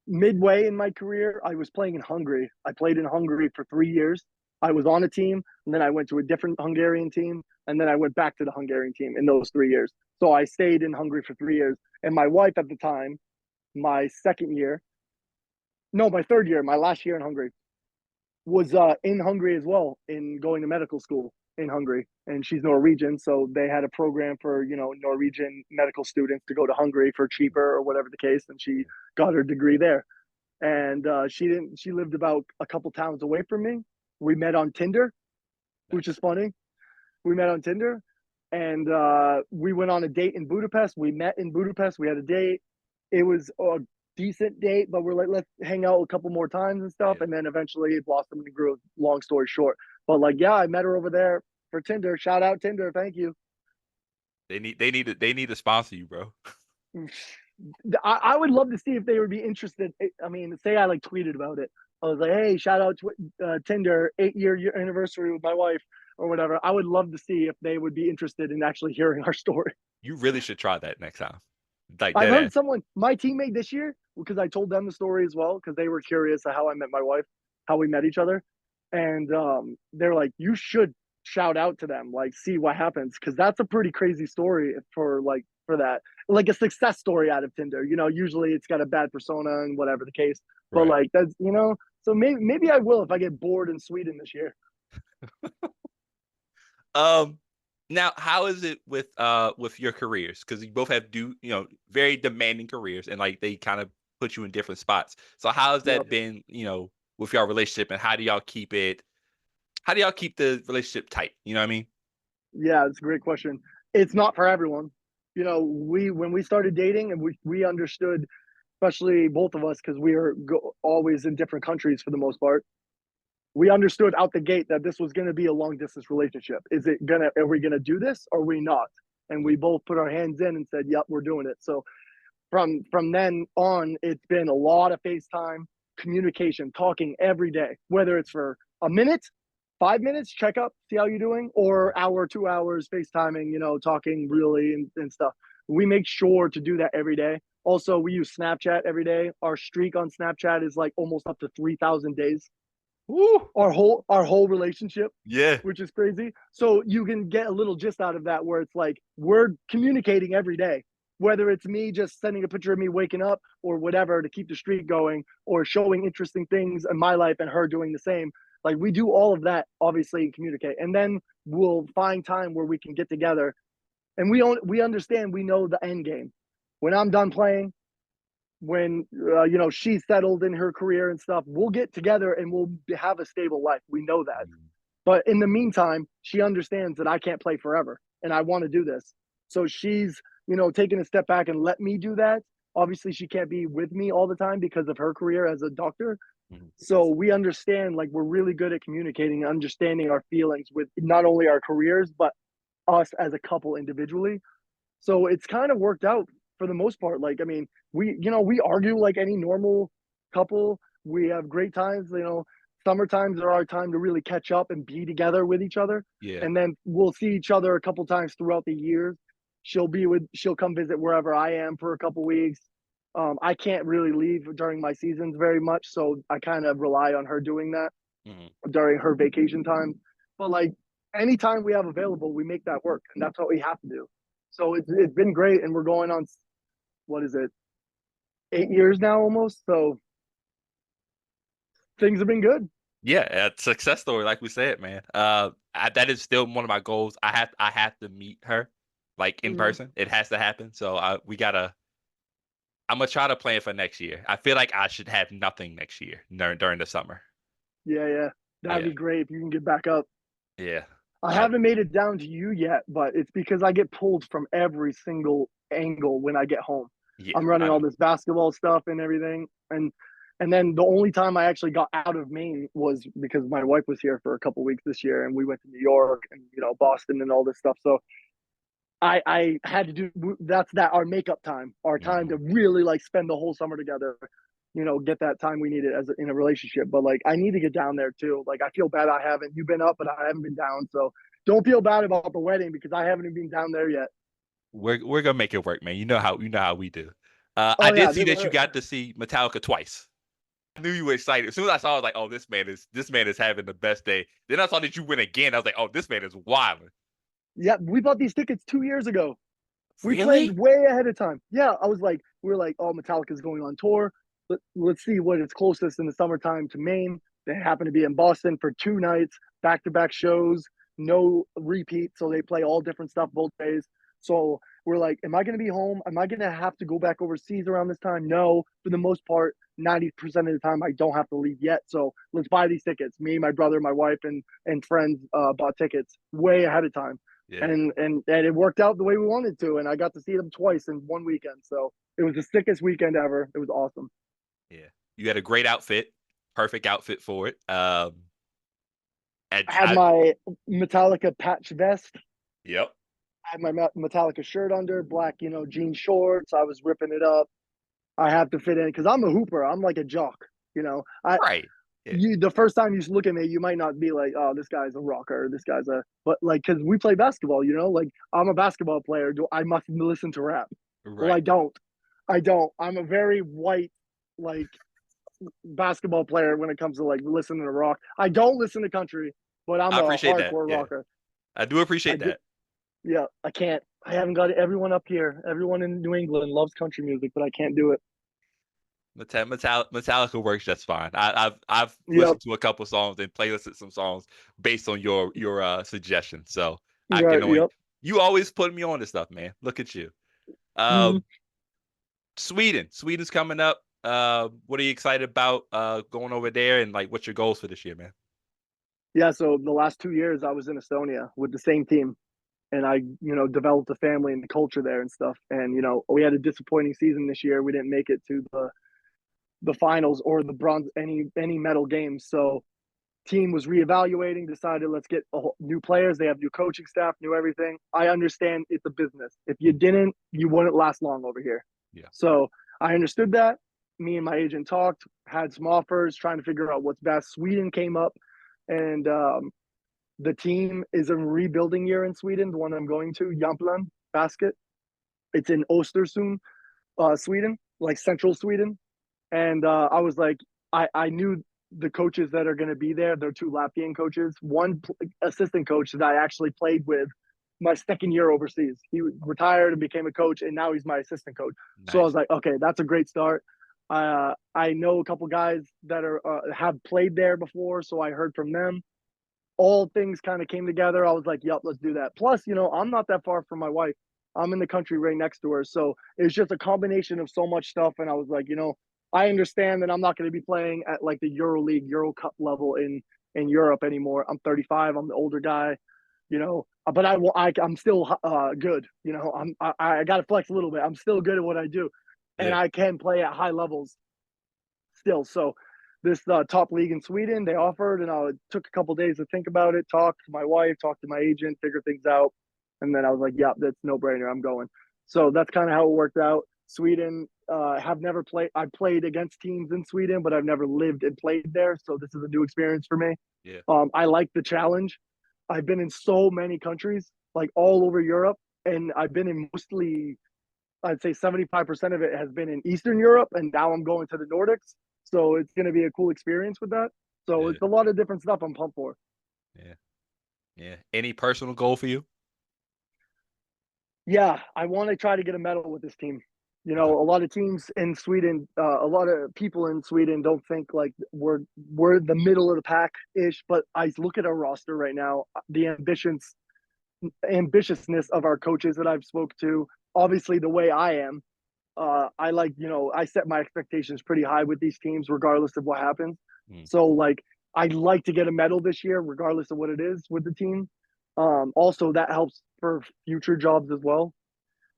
midway in my career, I was playing in Hungary. I played in Hungary for 3 years. I was on a team, and then I went to a different Hungarian team, and then I went back to the Hungarian team in those 3 years. So I stayed in Hungary for 3 years. And my wife at the time, my second year, no, my third year, my last year in Hungary, was in Hungary as well, in going to medical school in Hungary. And she's Norwegian, so they had a program for Norwegian medical students to go to Hungary for cheaper or whatever the case. And she got her degree there. And she didn't. She lived about a couple towns away from me. We met on Tinder, which is Nice. funny. We met on Tinder, and we went on a date in Budapest. We met in Budapest. We had a date. It was a decent date, but we're like, let's hang out a couple more times and stuff. Yeah. And then eventually it blossomed and grew. Long story short, but like, yeah, I met her over there for Tinder. Shout out Tinder, thank you. They need to sponsor you, bro. I would love to see if they would be interested. I mean, say I like tweeted about it. I was like, hey, shout out to Tinder, 8 year anniversary with my wife or whatever. I would love to see if they would be interested in actually hearing our story. You really should try that next time. Like I've that heard ass. someone, my teammate this year, because I told them the story as well, because they were curious of how I met my wife, how we met each other. And they're like, you should shout out to them, like, see what happens. Because that's a pretty crazy story for that. Like a success story out of Tinder. Usually it's got a bad persona and whatever the case. But Right. like, so maybe I will if I get bored in Sweden this year. Um, Now how is it with your careers? Because you both have very demanding careers and like they kind of put you in different spots. So how has Yep. that been, with your relationship and how do y'all keep it how do y'all keep the relationship tight? You know what I mean? Yeah, it's a great question. It's not for everyone. We when we started dating and we understood, especially both of us, because we are always in different countries for the most part. we understood out the gate that this was going to be a long distance relationship. Are we going to do this or are we not? And we both put our hands in and said, yep, we're doing it. So from then on, it's been a lot of FaceTime, communication, talking every day, whether it's for a minute, 5 minutes, check up, see how you're doing, or hour, 2 hours FaceTiming, talking really and stuff. We make sure to do that every day. Also, we use Snapchat every day. Our streak on Snapchat is like almost up to 3,000 days. Woo! Our whole relationship, Yeah. which is crazy. So you can get a little gist out of that where it's like we're communicating every day, whether it's me just sending a picture of me waking up or whatever to keep the streak going, or showing interesting things in my life and her doing the same. Like we do all of that, obviously, and communicate, and then we'll find time where we can get together, and we understand, we know the end game. When I'm done playing, when she's settled in her career and stuff, we'll get together and we'll have a stable life. We know that. But in the meantime, she understands that I can't play forever and I want to do this. So she's, taking a step back and let me do that. Obviously, she can't be with me all the time because of her career as a doctor. Mhm. So we understand, like, we're really good at communicating, understanding our feelings with not only our careers, but us as a couple individually. So it's kind of worked out for the most part. Like, I mean, we argue like any normal couple. We have great times. Summer times are our time to really catch up and be together with each other. Yeah. And then we'll see each other a couple times throughout the years. She'll come visit wherever I am for a couple weeks. I can't really leave during my seasons very much, so I kind of rely on her doing that Mhm. during her vacation time. But like anytime we have available, we make that work, and that's what we have to do. So it's been great, and we're going on, what is it, 8 years now almost. So things have been good. Yeah, a success story, like we said, man. That is still one of my goals. I have to meet her, like in Mm-hmm. person. It has to happen. So we gotta. I'm gonna try to plan for next year. I feel like I should have nothing next year during the summer. Yeah, yeah, that'd Yeah, be great if you can get back up. yeah, I I haven't made it down to you yet, but it's because I get pulled from every single angle when I get home. yeah, I'm running I know. all this basketball stuff and everything, and then the only time I actually got out of Maine was because my wife was here for a couple weeks this year, and we went to New York and Boston and all this stuff. So I had to do that our makeup time, our time to Mhm. really like spend the whole summer together. Get that time we needed in a relationship. But like I need to get down there too. Like I feel bad I haven't. You've been up, but I haven't been down. So don't feel bad about the wedding because I haven't even been down there yet. We're gonna make it work, man. You know how we do. I Oh did yeah, see that you got to see Metallica twice. I knew you were excited. As soon as I saw, I was like, "Oh, this man is having the best day." Then I saw that you went again. I was like, "Oh, this man is wild." yeah. We bought these tickets 2 years ago. We planned Really? way ahead of time. Yeah, we were like, oh, Metallica's going on tour. Let's see what is closest in the summertime to Maine. They happen to be in Boston for 2 nights, back to back shows, no repeat. So they play all different stuff both days. So we're like, am I going to be home? Am I going to have to go back overseas around this time? No, for the most part, 90% of the time, I don't have to leave yet. So let's buy these tickets. Me, my brother, my wife, and friends bought tickets way ahead of time, Yeah, and it worked out the way we wanted to, and I got to see them twice in one weekend. So it was the sickest weekend ever. It was awesome. yeah. You had a great outfit, perfect outfit for it. And I had I, my Metallica patch vest. yep, I had my Metallica shirt under, black, jean shorts. I was ripping it up. I have to fit in because I'm a hooper. I'm like a jock. I right. Yeah, you the first time you look at me, you might not be like, oh, this guy's a rocker, this guy's a, but like, because we play basketball, like I'm a basketball player. Do I must listen to rap? Well, right. I don't. I don't. I'm a very white, like, basketball player when it comes to like listening to rock. I don't listen to country, but I'm I a appreciate that. hardcore Yeah, rocker. I do I appreciate do. that. Yeah, I can't. I haven't got everyone up here. Everyone in New England loves country music, but I can't do it. Metallica works just fine. I've Yep. listened to a couple songs and playlisted some songs based on your suggestions. So I can Right. only Yep. you always put me on this stuff, man. Look at you. Mhm. Um, Sweden's coming up. What are you excited about going over there and like what's your goals for this year, man? Yeah. So the last 2 years, I was in Estonia with the same team, and I, developed a family and the culture there and stuff. And we had a disappointing season this year. We didn't make it to the finals or the bronze any medal games. So team was reevaluating, decided let's get new players. They have new coaching staff, new everything. I understand it's a business. If you didn't, you wouldn't last long over here. Yeah. So I understood that. Me and my agent talked, had some offers, trying to figure out what's best. Sweden came up, and the team is a rebuilding year in Sweden. The one I'm going to, Jämtland Basket. It's in Östersund, Sweden, like central Sweden. And I was like, I knew the coaches that are going to be there. They're two Latvian coaches. One assistant coach that I actually played with my second year overseas. He retired and became a coach, and now he's my assistant coach. So I was Nice. like, okay, that's a great start. I know a couple guys that are have played there before, so I heard from them. All things kind of came together. I was like, yep, let's do that. Plus, I'm not that far from my wife. I'm in the country right next to her. So it's just a combination of so much stuff. And I was like, I understand that I'm not going to be playing at like the Euro League, Euro Cup level in Europe anymore. I'm 35. I'm the older guy, but I'm still good. I got to flex a little bit. I'm still good at what I do, and Yeah. I can play at high levels still. So this top league in Sweden, they offered, and I took a couple days to think about it, talk to my wife, talk to my agent, figure things out, and then I was like, "Yeah, that's no brainer. I'm going." So that's kind of how it worked out. Sweden, have never played. I played against teams in Sweden, but I've never lived and played there. So this is a new experience for me. Yeah. I like the challenge. I've been in so many countries, like all over Europe, and I've been in mostly, I'd say 75% of it has been in Eastern Europe, and now I'm going to the Nordics. So it's going to be a cool experience with that. So Yeah. it's a lot of different stuff I'm pumped for. Yeah. Yeah. Any personal goal for you? Yeah, I want to try to get a medal with this team. Okay. A lot of teams in Sweden, a lot of people in Sweden don't think like we're the middle of the pack ish. But I look at our roster right now, the ambitiousness of our coaches that I've spoke to. Obviously, the way I am, I like, I set my expectations pretty high with these teams, regardless of what happens. Mm. So, like, I'd like to get a medal this year, regardless of what it is with the team. Also, that helps for future jobs as well.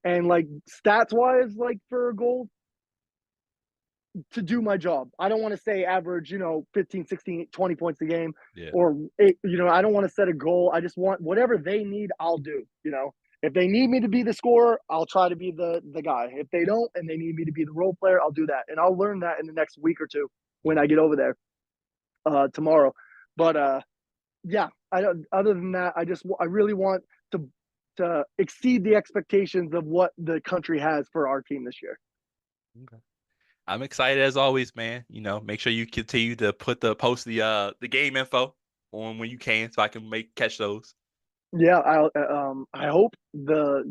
And like stats wise, like for a goal, to do my job. I don't want to say average, 15, 16, 20 points a game Yeah. or eight, I don't want to set a goal. I just want whatever they need, I'll do. If they need me to be the scorer, I'll try to be the guy. If they don't and they need me to be the role player, I'll do that. And I'll learn that in the next week or two when Mm. I get over there tomorrow. But yeah, I don't, other than that, I really want to exceed the expectations of what the country has for our team this year. Okay. I'm excited as always, man. Make sure you continue to post the game info on when you can so I can catch those. Yeah, I hope the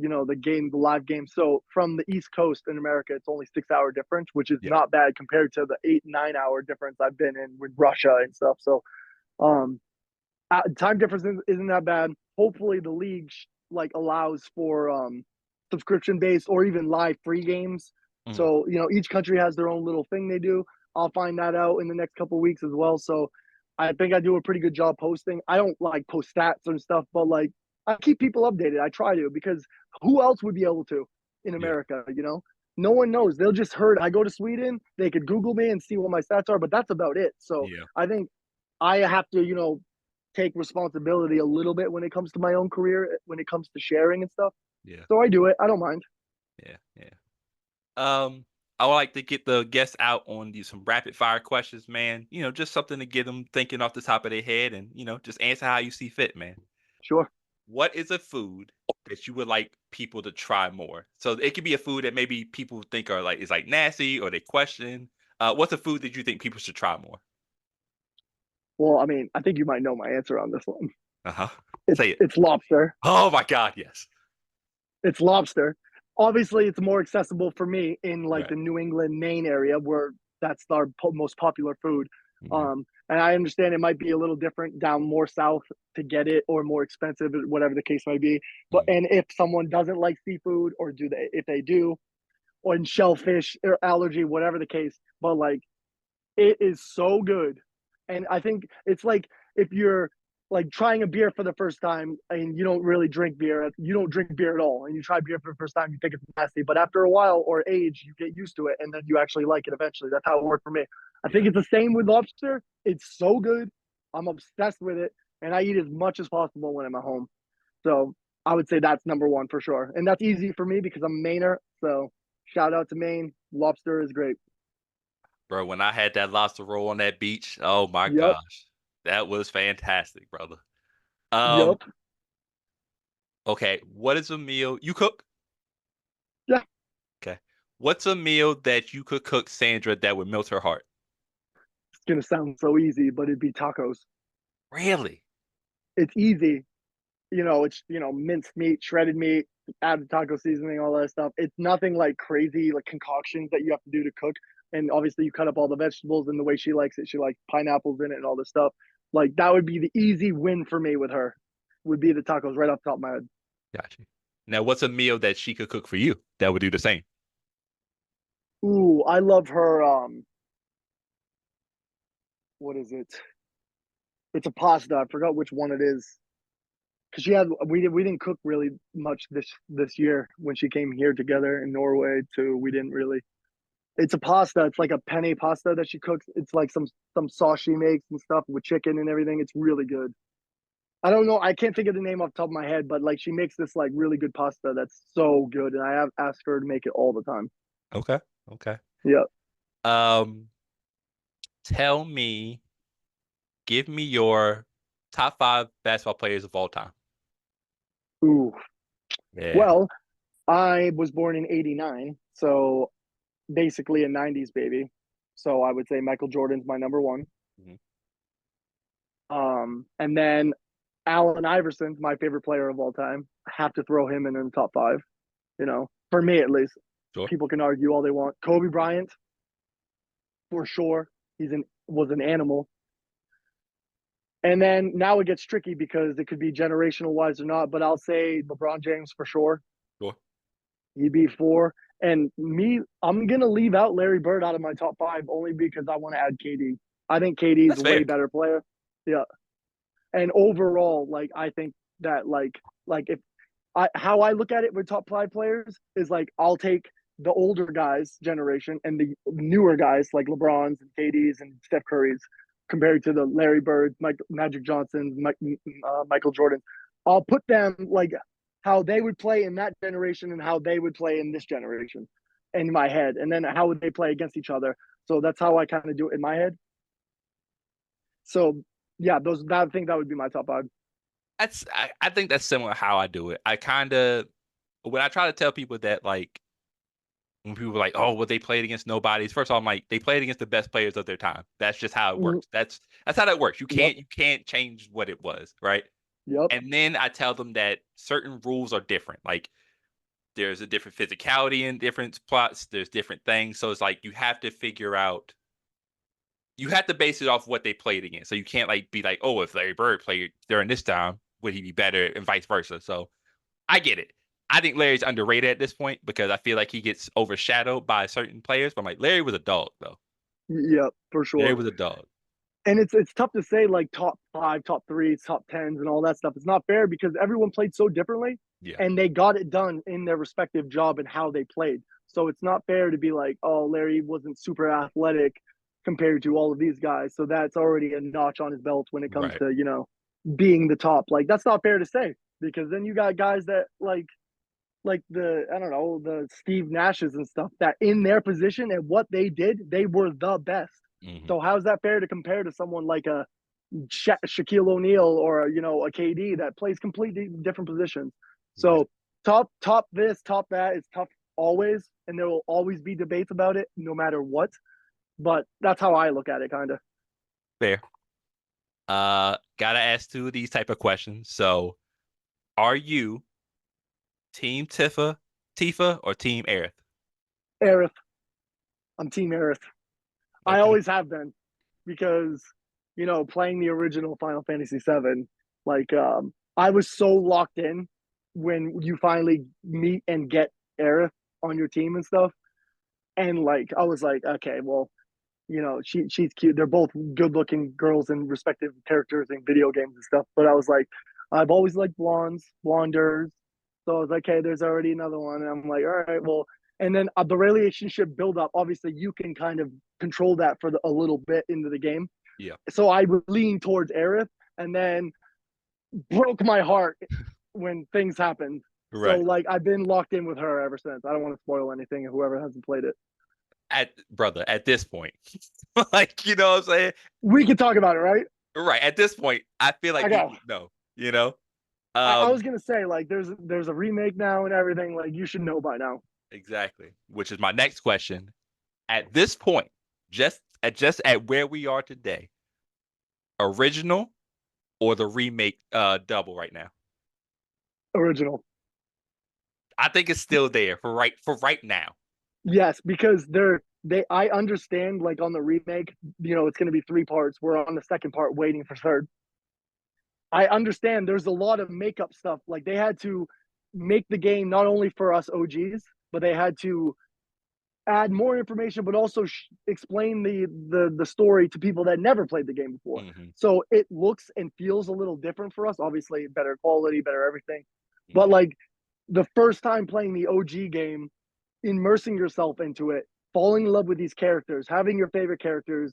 live game. So from the East Coast in America, it's only 6 hour difference, which is Yeah. not bad compared to the 8-9 hour difference I've been in with Russia and stuff. So um, time difference isn't that bad. Hopefully the league like allows for subscription based or even live free games. Mm. So each country has their own little thing they do. I'll find that out in the next couple of weeks as well. So I think I do a pretty good job posting. I don't like post stats and stuff, but like I keep people updated. I try to because who else would be able to in Yeah. America? No one knows. They'll just heard I go to Sweden. They could Google me and see what my stats are, but that's about it. So Yeah. I think I have to take responsibility a little bit when it comes to my own career, when it comes to sharing and stuff. Yeah. So I do it. I don't mind. Yeah. Yeah. I would like to get the guests out on some rapid fire questions, man. Just something to get them thinking off the top of their head and, just answer how you see fit, man. Sure. What is a food that you would like people to try more? So it could be a food that maybe people think is like nasty or they question. What's a food that you think people should try more? Well, I mean, I think you might know my answer on this one. Uh-huh. It's Say it. it's lobster. Oh my God, yes. It's lobster. Obviously, it's more accessible for me in like Right. the New England, Maine area where that's our most popular food. Hmm. And I understand it might be a little different down more south to get it, or more expensive, whatever the case might be. But Hmm. and if someone doesn't like seafood, or if they do, or in shellfish or allergy, whatever the case, but like it is so good. And I think it's like if you're like trying a beer for the first time and you don't really drink beer, you don't drink beer at all, and you try beer for the first time, you think it's nasty, but after a while or age, you get used to it, and then you actually like it eventually. That's how it worked for me. I think Yeah. it's the same with lobster. It's so good. I'm obsessed with it, and I eat as much as possible when I'm at home. So I would say that's number one for sure, and that's easy for me because I'm a Mainer. So shout out to Maine. Lobster is great. Bro, when I had that lobster roll on that beach, oh my Yep. gosh. That was fantastic, brother. Um, Yep. okay, what is a meal you cook? Yeah. Okay. What's a meal that you could cook Sandra that would melt her heart? It's gonna sound so easy, but it'd be tacos. Really? It's easy. It's minced meat, shredded meat, add the taco seasoning, all that stuff. It's nothing like crazy like concoctions that you have to do to cook. And obviously, you cut up all the vegetables and the way she likes it. She likes pineapples in it and all this stuff. Like that would be the easy win for me with her. Would be the tacos right off the top of my head. Got you. Now, what's a meal that she could cook for you that would do the same? Ooh, I love her. What is it? It's a pasta. I forgot which one it is. Because we didn't cook really much this year when she came here together in Norway too. We didn't really. It's a pasta. It's like a penne pasta that she cooks. It's like some sauce she makes and stuff with chicken and everything. It's really good. I don't know. I can't think of the name off the top of my head, but like she makes this like really good pasta that's so good, and I have asked her to make it all the time. Okay. Okay. Yeah. Um, tell me, give me your top five basketball players of all time. Ooh. Yeah. Well, I was born in '89, so basically a '90s baby. So I would say Michael Jordan's my number one. Mhm. And then Allen Iverson's my favorite player of all time. I have to throw him in the top five. For me at least. Sure. People can argue all they want. Kobe Bryant, for sure. Was an animal. And then now it gets tricky because it could be generational wise or not, but I'll say LeBron James for sure. Sure. He'd be four. And me, I'm gonna leave out Larry Bird out of my top five only because I want to add KD. I think KD is That's a way fair. better player. Yeah. And overall, like I think that like if how I look at it with top five players is like I'll take the older guys generation and the newer guys like LeBron's and KD's and Steph Curry's compared to the Larry Bird, Magic Johnson, Michael Jordan. I'll put them like how they would play in that generation and how they would play in this generation in my head, and then how would they play against each other. So that's how I kind of do it in my head. So yeah, I think that would be my top five. I think that's similar how I do it. I kind of when I try to tell people that like when people are like, oh, well, they played against nobodies. First of all, I'm like, they played against the best players of their time. That's just how it Mm, works. That's how that works. yep, You can't change what it was, right? yep, And then I tell them that certain rules are different. Like there's a different physicality in different plots. There's different things. So it's like you have to figure out. You have to base it off what they played against. So you can't like be like, oh, if Larry Bird played during this time, would he be better, and vice versa. So I get it. I think Larry's underrated at this point because I feel like he gets overshadowed by certain players. But I'm like, Larry was a dog, though. yep, for Larry sure. was a dog. And it's tough to say like top five, top threes, top tens, and all that stuff. It's not fair because everyone played so differently, Yeah, and they got it done in their respective job and how they played. So it's not fair to be like, oh, Larry wasn't super athletic compared to all of these guys. So that's already a notch on his belt when it comes right. to being the top. Like that's not fair to say because then you got guys that like the I don't know the Steve Nashes and stuff that in their position and what they did, they were the best. Hmm. So how's that fair to compare to someone like a Shaquille O'Neal or a KD that plays completely different positions? Right. So top this, top that is tough always, and there will always be debates about it no matter what. But that's how I look at it, kind of. Fair. Gotta ask two of these type of questions. So, are you Team Tifa or Team Aerith? Aerith, I'm Team Aerith. I Okay. always have been because playing the original Final Fantasy VII, like I was so locked in when you finally meet and get Aerith on your team and stuff, and like I was like, okay, well, she's cute. They're both good looking girls and respective characters in video games and stuff. But I was like, I've always liked blonders. So I was like, okay, there's already another one. And I'm like, all right, well, and then the relationship build up. Obviously, you can kind of control that for a little bit into the game. Yeah. So I would lean towards Aerith, and then broke my heart when things happened. So Right. like I've been locked in with her ever since. I don't want to spoil anything. Whoever hasn't played it, At this point, like you know what I'm saying? we can talk about it, right? Right. At this point, I feel like Okay. people know, you know? I was Um, gonna say like there's a remake now and everything. Like you should know by now. exactly. Which is my next question. At this point, just at where we are today, original or the remake double right now? Original. I think it's still there for right now. Yes, because they I understand like on the remake, it's gonna be three parts. We're on the second part waiting for third. I understand there's a lot of makeup stuff. Like they had to make the game not only for us OGs, but they had to add more information, but also explain the story to people that never played the game before. Hmm. So it looks and feels a little different for us. Obviously, better quality, better everything. But Yeah. like the first time playing the OG game, immersing yourself into it, falling in love with these characters, having your favorite characters,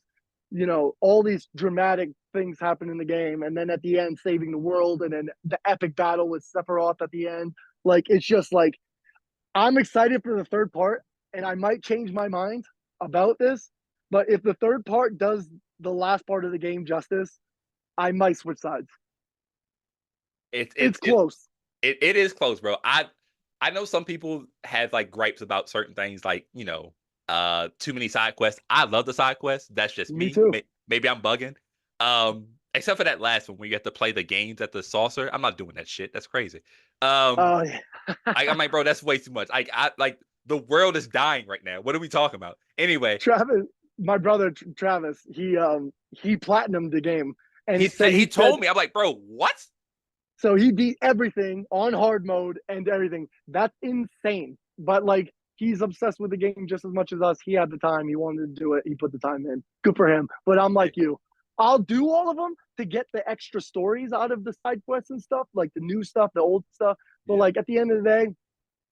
all these dramatic things happen in the game, and then at the end, saving the world, and then the epic battle with Sephiroth at the end. Like it's just like I'm excited for the third part, and I might change my mind about this. But if the third part does the last part of the game justice, I might switch sides. It It's it it close. it is close, bro. I know some people have like gripes about certain things, like too many side quests. I love the side quests. That's just Me me. too. Maybe I'm bugging. Except for that last one where you have to play the games at the saucer. I'm not doing that shit. That's crazy. Um, Yeah. I'm like, bro, that's way too much. I like the world is dying right now. What are we talking about? Anyway, Travis, my brother Travis, he platinumed the game he and said he he said told me. I'm like, bro, what? so he beat everything on hard mode and everything. That's insane. But like he's obsessed with the game just as much as us. He had the time. He wanted to do it. He put the time in. Good for him. But I'm Yeah, like you. I'll do all of them to get the extra stories out of the side quests and stuff, like the new stuff, the old stuff. But yeah, like at the end of the day,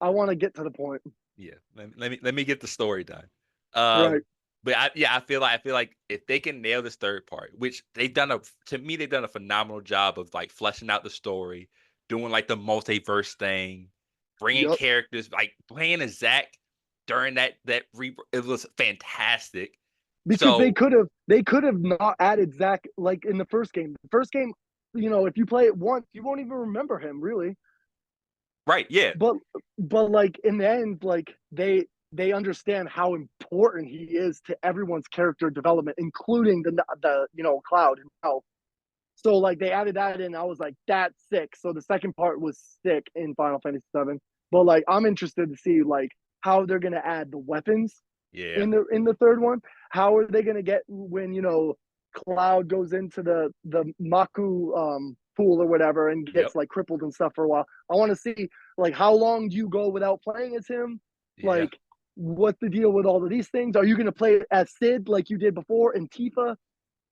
I want to get to the point. yeah. Let me get the story done. Right. But I feel like if they can nail this third part, which to me they've done a phenomenal job of like fleshing out the story, doing like the multiverse thing, bringing Yep. characters like playing as Zack during it was fantastic. Because So they could have not added Zach like in the first game. The first game, if you play it once, you won't even remember him really. right, yeah, but but like in the end, like they understand how important he is to everyone's character development, including the Cloud himself. So like they added that in. I was like, that's sick. So the second part was sick in Final Fantasy VII. But like I'm interested to see like how they're gonna add the weapons yeah, in the third one. How are they gonna get when Cloud goes into the Maku pool or whatever and yep, gets like crippled and stuff for a while? I want to see like how long do you go without playing as him? yeah. Like what's the deal with all of these things? Are you gonna play as Sid like you did before in Tifa?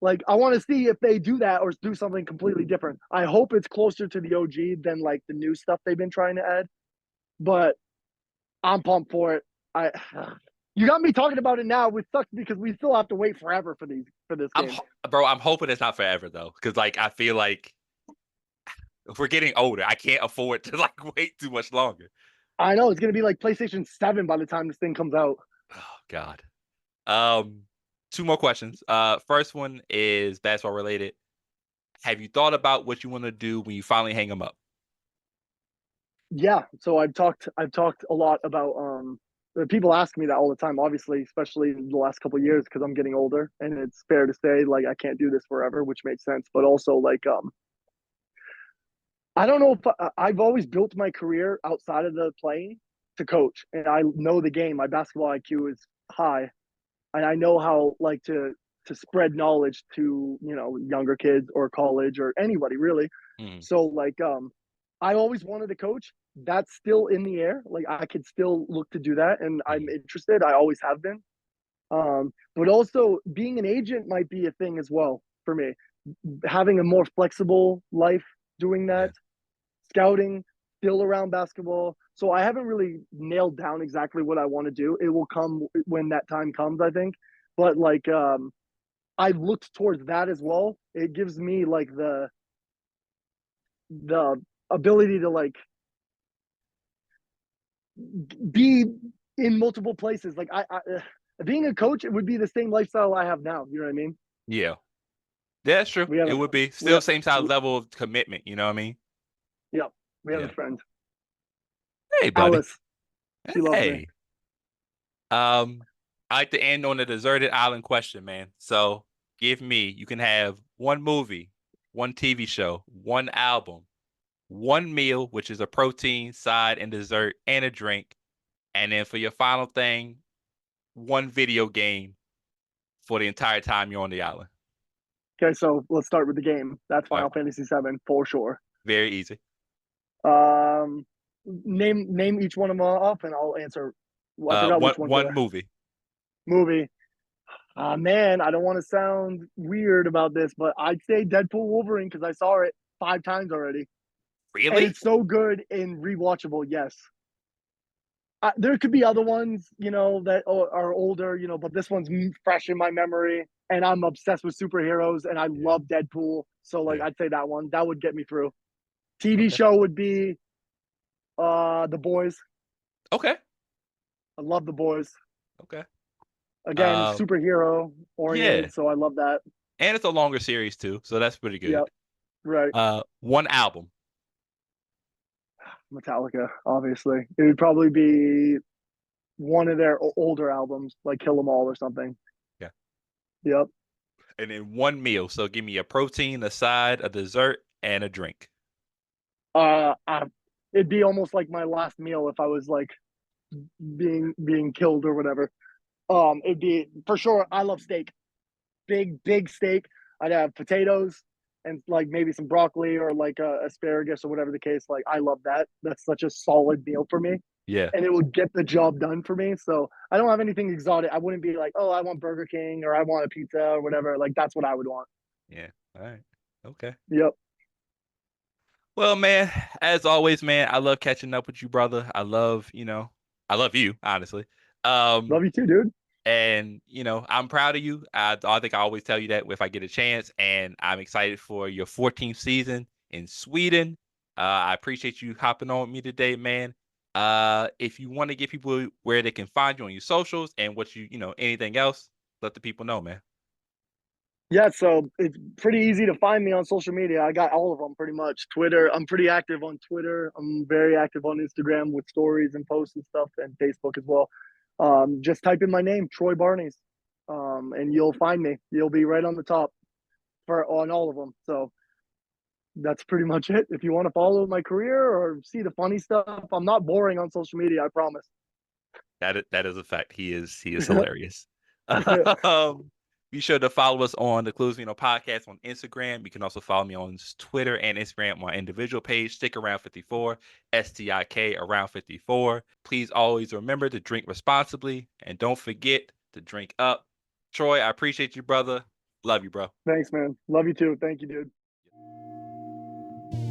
Like I want to see if they do that or do something completely different. I hope it's closer to the OG than like the new stuff they've been trying to add. But I'm pumped for it. I you got me talking about it now, which sucks because we still have to wait forever for this game. Bro, I'm hoping it's not forever though, because like I feel like if we're getting older, I can't afford to like wait too much longer. I know it's gonna be like PlayStation 7 by the time this thing comes out. Oh God. Um, Two more questions. First one is basketball related. Have you thought about what you want to do when you finally hang them up? Yeah, so I've talked a lot about people ask me that all the time, obviously, especially in the last couple of years because I'm getting older and it's fair to say like I can't do this forever, which makes sense, but also like I don't know if I've always built my career outside of the playing to coach, and I know the game. My basketball IQ is high, and I know how like to spread knowledge to younger kids or college or anybody really. Mm, So like I always wanted to coach. That's still in the air. Like I could still look to do that, and I'm mm, interested. I always have been. But also being an agent might be a thing as well for me. Having a more flexible life doing yeah. that, scouting, still around basketball. So I haven't really nailed down exactly what I want to do. It will come when that time comes, I think. But like I looked towards that as well. It gives me like the ability to like be in multiple places. Like being a coach, it would be the same lifestyle I have now. You know what I mean? Yeah. That's true. We have It a would be we still have, same type of level of commitment. You know what I mean? yeah, we have a Yeah. friend, Hey, buddy. Alice. She loves me. Hey. I like to end on a deserted island question, man. So give me, you can have one movie, one TV show, one album, one meal, which is a protein, side, and dessert, and a drink. And then for your final thing, one video game for the entire time you're on the island. Okay, so let's start with the game. That's All right. Final Fantasy VII for sure. Very easy. Name each one of them off, and I'll answer. Well, I forgot One which ones they one were. movie. Movie. Man, I don't want to sound weird about this, but I'd say Deadpool Wolverine because I saw it 5 times already, and Really? it's so good and rewatchable. Yes, there could be other ones, that are older, but this one's fresh in my memory, and I'm obsessed with superheroes, and I Yeah. love Deadpool. So like, Yeah. I'd say that one that would get me through. TV Okay. show would be The Boys. Okay. I love The Boys. Okay. Again, it's Um, superhero yeah. oriented, so I love that. And it's a longer series too, so that's pretty good. Yep, right. One album. Metallica, obviously. It would probably be one of their older albums, like Kill 'Em All or something. Yeah. Yep. And then one meal. So give me a protein, a side, a dessert, and a drink. Uh, I, it'd be almost like my last meal if I was like being killed or whatever. It'd be for sure. I love steak, big steak. I'd have potatoes and like maybe some broccoli or like asparagus or whatever the case. Like I love that. That's such a solid meal for me, Yeah. and it would get the job done for me. So I don't have anything exotic. I wouldn't be like, oh, I want Burger King or I want a pizza or whatever. Like that's what I would want. Yeah. All right. Okay. Yep. Well, man, as always, man, I love catching up with you, brother. I love you, honestly. Um, Love you too, dude. and I'm proud of you. I think I always tell you that if I get a chance, and I'm excited for your 14th season in Sweden. I appreciate you hopping on with me today, man. If you want to get people where they can find you on your socials and what anything else, let the people know, man. Yeah, so it's pretty easy to find me on social media. I got all of them pretty much. Twitter, I'm pretty active on Twitter. I'm very active on Instagram with stories and posts and stuff, and Facebook as well. Just type in my name, Troy Barnies, and you'll find me. You'll be right on the top on all of them. So that's pretty much it. If you want to follow my career or see the funny stuff, I'm not boring on social media. I promise. That is a fact. He is hilarious. Um, be sure to follow us on the Clueless Vino podcast on Instagram. You can also follow me on Twitter and Instagram, my individual page, Stick Around 54, STIK around 54. Please always remember to drink responsibly and don't forget to drink up. Troy, I appreciate you, brother. Love you, bro. Thanks, man. Love you too. Thank you, dude.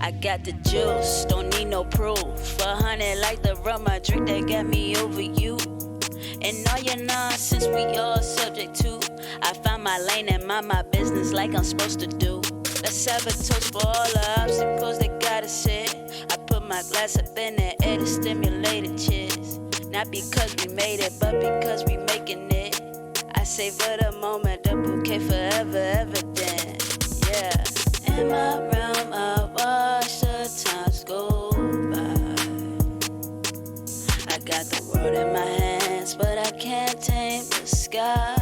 I got the juice, don't need no proof. 100 like the rum I drink that got me over you. And all your nonsense we all subject to. I found my lane and mind my business like I'm supposed to do. Let's have a toast for all the obstacles that gotta sit. I put my glass up in the air to stimulate the cheers. Not because we made it, but because we making it. I savor the moment, the bouquet forever evident. Yeah. In my realm, I watch the times go by. I got the world in my hands, but I can't tame the sky.